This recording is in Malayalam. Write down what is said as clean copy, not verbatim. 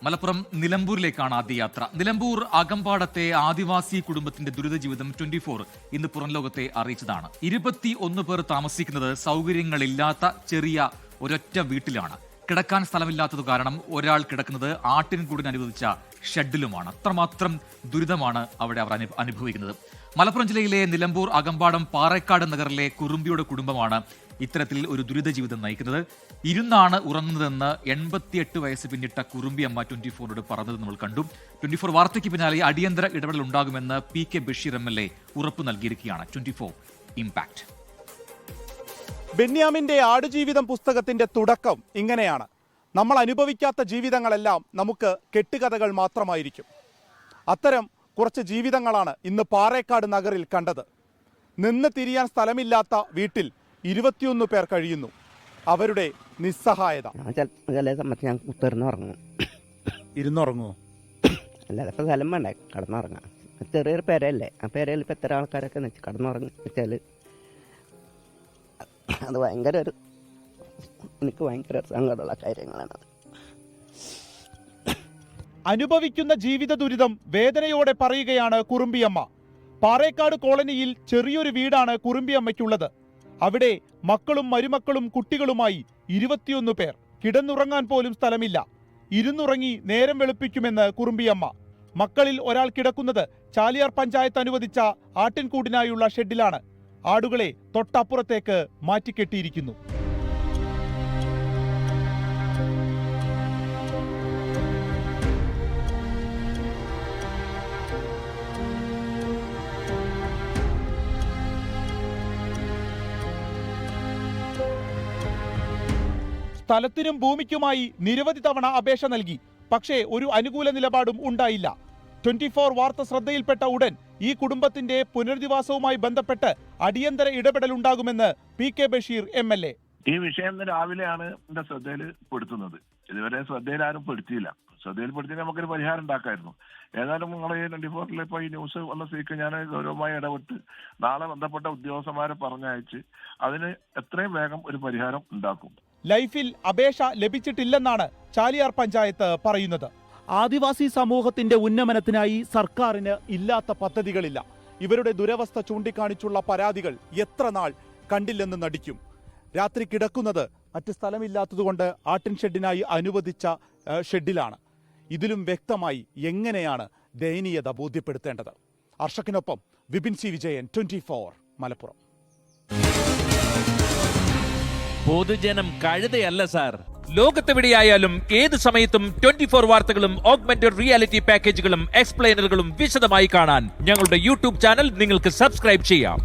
മലപ്പുറം നിലമ്പൂരിലേക്കാണ് ആദ്യ യാത്ര. നിലമ്പൂർ അകമ്പാടത്തെ ആദിവാസി കുടുംബത്തിന്റെ ദുരിത ജീവിതം 24 ഇന്ന് പുറം ലോകത്തെ അറിയിച്ചതാണ്. 21 പേർ താമസിക്കുന്നത് സൗകര്യങ്ങളില്ലാത്ത ചെറിയ ഒരൊറ്റ വീട്ടിലാണ്. കിടക്കാൻ സ്ഥലമില്ലാത്തത് കാരണം ഒരാൾ കിടക്കുന്നത് ആട്ടിൻകൂടിന് അനുവദിച്ച ഷെഡിലുമാണ്. അത്രമാത്രം ദുരിതമാണ് അവിടെ അവർ അനുഭവിക്കുന്നത്. മലപ്പുറം ജില്ലയിലെ നിലമ്പൂർ അകമ്പാടം പാറേക്കാട് നഗറിലെ കുറുമ്പിയുടെ കുടുംബമാണ് ഇത്തരത്തിൽ ഒരു ദുരിത ജീവിതം നയിക്കുന്നത്. ഇരുന്നാണ് ഉറങ്ങുന്നതെന്ന് 88 വയസ്സ് പിന്നിട്ട കുറുമ്പിയമ്മ 24 പറഞ്ഞത് നമ്മൾ കണ്ടു. 24 വാർത്തയ്ക്ക് പിന്നാലെ അടിയന്തര ഇടപെടൽ ഉണ്ടാകുമെന്ന് PK ബഷീർ MLA ഉറപ്പു നൽകിയിരിക്കുകയാണ്. 24 ഇംപാക്ട്. ബെന്യാമിന്റെ ആടുജീവിതം പുസ്തകത്തിന്റെ തുടക്കം ഇങ്ങനെയാണ്: നമ്മൾ അനുഭവിക്കാത്ത ജീവിതങ്ങളെല്ലാം നമുക്ക് കെട്ടുകഥകൾ മാത്രമായിരിക്കും. അത്തരം കുറച്ച് ജീവിതങ്ങളാണ് ഇന്ന് പാറേക്കാട് നഗറിൽ കണ്ടത്. നിന്ന് തിരിയാൻ സ്ഥലമില്ലാത്ത വീട്ടിൽ 21 പേർ കഴിയുന്നു. അവരുടെ നിസ്സഹായത. ഞാൻ കുത്തിറങ്ങും. ഇരുന്നുറങ്ങുമോ? അല്ലാതെ ഇപ്പം സ്ഥലം വേണ്ടേ കടന്നുറങ്ങാം. ചെറിയൊരു പേരല്ലേ, ആ പേരയിൽ ഇപ്പം എത്ര ആൾക്കാരൊക്കെ കടന്നുറങ്ങി വെച്ചാൽ അത് എനിക്ക് ഭയങ്കര സങ്കടമുള്ള കാര്യങ്ങളാണത്. അനുഭവിക്കുന്ന ജീവിത ദുരിതം വേദനയോടെ പറയുകയാണ് കുറുമ്പിയമ്മ. പാറേക്കാട് കോളനിയിൽ ചെറിയൊരു വീടാണ് കുറുമ്പിയമ്മയ്ക്കുള്ളത്. അവിടെ മക്കളും മരുമക്കളും കുട്ടികളുമായി 21 പേർ. കിടന്നുറങ്ങാൻ പോലും സ്ഥലമില്ല. ഇരുന്നുറങ്ങി നേരം വെളുപ്പിക്കുമെന്ന് കുറുമ്പിയമ്മ. മക്കളിൽ ഒരാൾ കിടക്കുന്നത് ചാലിയാർ പഞ്ചായത്ത് അനുവദിച്ച ആട്ടിൻകൂടിനായുള്ള ഷെഡിലാണ്. ആടുകളെ തൊട്ടപ്പുറത്തേക്ക് മാറ്റിക്കെട്ടിയിരിക്കുന്നു. സ്ഥലത്തിനും ഭൂമിക്കുമായി നിരവധി തവണ അപേക്ഷ നൽകി. പക്ഷേ ഒരു അനുകൂല നിലപാടും ഉണ്ടായില്ല. 24 വാർത്ത ശ്രദ്ധയിൽപ്പെട്ട ഉടൻ ഈ കുടുംബത്തിന്റെ പുനരധിവാസവുമായി ബന്ധപ്പെട്ട് അടിയന്തര ഇടപെടൽ ഉണ്ടാകുമെന്ന് PK ബഷീർ MLA. ഈ വിഷയം രാവിലെയാണ് എന്റെ ശ്രദ്ധയിൽ പെടുത്തുന്നത്. ഇതുവരെ ശ്രദ്ധയിൽ ആരും പെടുത്തിയില്ല. ശ്രദ്ധയിൽപ്പെടുത്തി നമുക്കൊരു പരിഹാരം ഉണ്ടാക്കായിരുന്നു. ഏതായാലും നിങ്ങൾ ഈ 24 ഇപ്പോൾ ഈ ന്യൂസ് വന്ന സ്ഥിതിക്ക് ഞാൻ ഗൗരവമായി ഇടപെട്ട് നാളെ ബന്ധപ്പെട്ട ഉദ്യോഗസ്ഥന്മാരെ പറഞ്ഞയച്ച് അതിന് എത്രയും വേഗം ഒരു പരിഹാരം ഉണ്ടാക്കും. ലൈഫിൽ അപേക്ഷ ലഭിച്ചിട്ടില്ലെന്നാണ് ചാലിയാർ പഞ്ചായത്ത് പറയുന്നത്. ആദിവാസി സമൂഹത്തിന്റെ ഉന്നമനത്തിനായി സർക്കാരിന് ഇല്ലാത്ത പദ്ധതികളില്ല. ഇവരുടെ ദുരവസ്ഥ ചൂണ്ടിക്കാണിച്ചുള്ള പരാതികൾ എത്ര നാൾ കണ്ടില്ലെന്ന് നടിക്കും. രാത്രി കിടക്കുന്നത് മറ്റ് സ്ഥലമില്ലാത്തതുകൊണ്ട് ആട്ടിൻ ഷെഡിനായി അനുവദിച്ച ഷെഡിലാണ്. ഇതിലും വ്യക്തമായി എങ്ങനെയാണ് ദയനീയത ബോധ്യപ്പെടുത്തേണ്ടത്. അർഷക്കിനൊപ്പം വിപിൻ C വിജയൻ, 24 മലപ്പുറം. പൊതുജനം കഴുതയല്ല സാർ. ലോകത്തെവിടെയായാലും ഏത് സമയത്തും 24 വാർത്തകളും ഓഗ്മെന്റഡ് റിയാലിറ്റി പാക്കേജുകളും എക്സ്പ്ലെയിനറുകളും വിശദമായി കാണാൻ ഞങ്ങളുടെ YouTube ചാനൽ നിങ്ങൾക്ക് സബ്സ്ക്രൈബ് ചെയ്യാം.